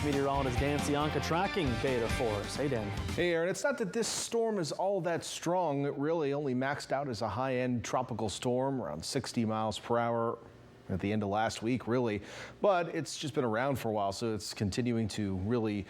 Meteorologist Dan Cianca tracking data for us. Hey, Dan. Hey, Aaron. It's not that this storm is all that strong. It really only maxed out as a high-end tropical storm, around 60 miles per hour at the end of last week, really. But it's just been around for a while, so it's continuing to really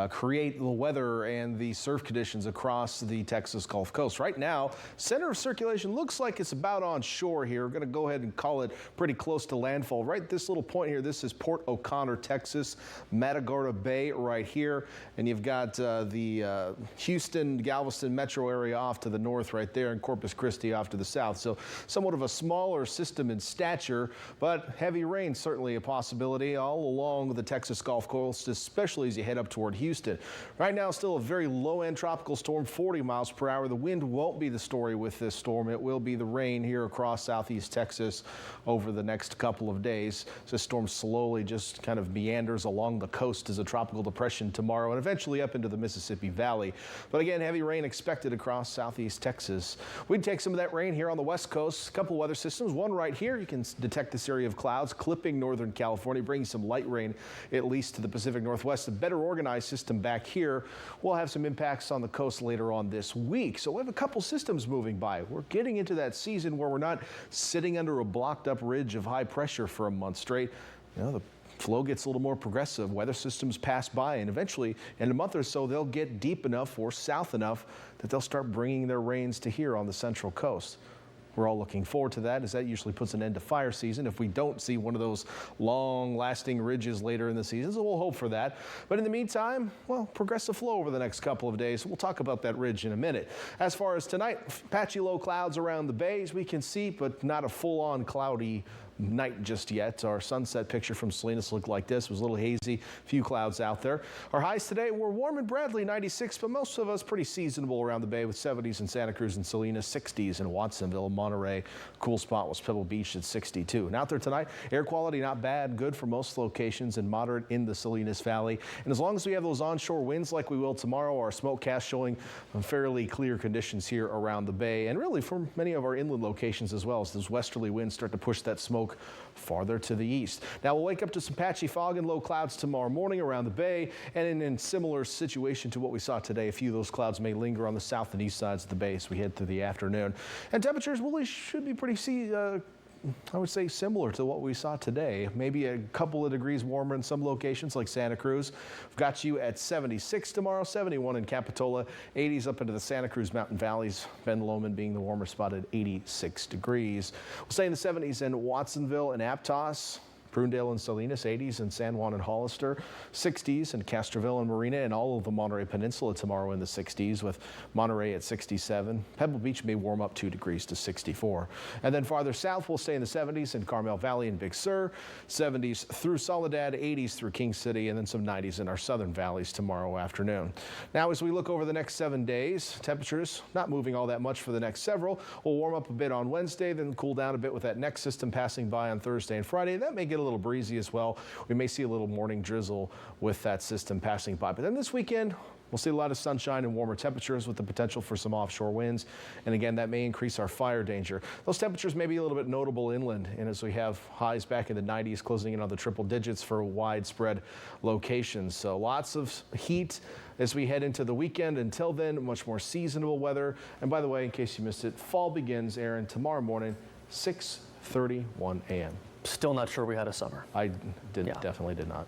create the weather and the surf conditions across the Texas Gulf Coast. Right now, center of circulation looks like it's about on shore here. We're going to go ahead and call it pretty close to landfall. Right this little point here, this is Port O'Connor, Texas, Matagorda Bay right here. And you've got the Houston, Galveston metro area off to the north right there, and Corpus Christi off to the south. So somewhat of a smaller system in stature, but heavy rain certainly a possibility all along the Texas Gulf Coast, especially as you head up toward Houston. Right now, still a very low-end tropical storm, 40 miles per hour. The wind won't be the story with this storm. It will be the rain here across southeast Texas over the next couple of days. This storm slowly just kind of meanders along the coast as a tropical depression tomorrow and eventually up into the Mississippi Valley. But again, heavy rain expected across southeast Texas. We'd take some of that rain here on the west coast. A couple weather systems, one right here. You can detect this area of clouds clipping northern California, bringing some light rain at least to the Pacific Northwest. A better organized system back here will have some impacts on the coast later on this week. So we have a couple systems moving by. We're getting into that season where we're not sitting under a blocked up ridge of high pressure for a month straight. You know, the flow gets a little more progressive. Weather systems pass by, and eventually in a month or so they'll get deep enough or south enough that they'll start bringing their rains to here on the central coast. We're all looking forward to that, as that usually puts an end to fire season if we don't see one of those long-lasting ridges later in the season. So we'll hope for that. But in the meantime, well, progressive flow over the next couple of days. We'll talk about that ridge in a minute. As far as tonight, patchy low clouds around the bays we can see, but not a full-on cloudy night just yet. Our sunset picture from Salinas looked like this. It was a little hazy, few clouds out there. Our highs today were warm in Bradley, 96, but most of us pretty seasonable around the bay with 70s in Santa Cruz and Salinas, 60s in Watsonville, Monterey. Cool spot was Pebble Beach at 62. And out there tonight, air quality not bad, good for most locations and moderate in the Salinas Valley. And as long as we have those onshore winds like we will tomorrow, our SMOKECAST showing fairly clear conditions here around the bay and really for many of our inland locations as well, as those westerly winds start to push that smoke farther to the east. Now we'll wake up to some patchy fog and low clouds tomorrow morning around the bay, and in similar situation to what we saw today, a few of those clouds may linger on the south and east sides of the bay as we head through the afternoon. And temperatures really should be pretty I would say similar to what we saw today. Maybe a couple of degrees warmer in some locations like Santa Cruz. We've got you at 76 tomorrow, 71 in Capitola, 80s up into the Santa Cruz Mountain Valleys, Ben Lomond being the warmer spot at 86 degrees. We'll stay in the 70s in Watsonville and Aptos, Prunedale and Salinas, 80s in San Juan and Hollister, 60s in Castroville and Marina, and all of the Monterey Peninsula tomorrow in the 60s with Monterey at 67. Pebble Beach may warm up 2 degrees to 64. And then farther south, we'll stay in the 70s in Carmel Valley and Big Sur, 70s through Soledad, 80s through King City, and then some 90s in our southern valleys tomorrow afternoon. Now, as we look over the next 7 days, temperatures not moving all that much for the next several. We'll warm up a bit on Wednesday, then cool down a bit with that next system passing by on Thursday and Friday. That may get a little breezy as well. We may see a little morning drizzle with that system passing by. But then this weekend, we'll see a lot of sunshine and warmer temperatures with the potential for some offshore winds. And again, that may increase our fire danger. Those temperatures may be a little bit notable inland, and as we have highs back in the 90s, closing in on the triple digits for widespread locations. So lots of heat as we head into the weekend. Until then, much more seasonable weather. And by the way, in case you missed it, fall begins, Aaron, tomorrow morning, 6:31 a.m. Still not sure we had a summer. Definitely did not.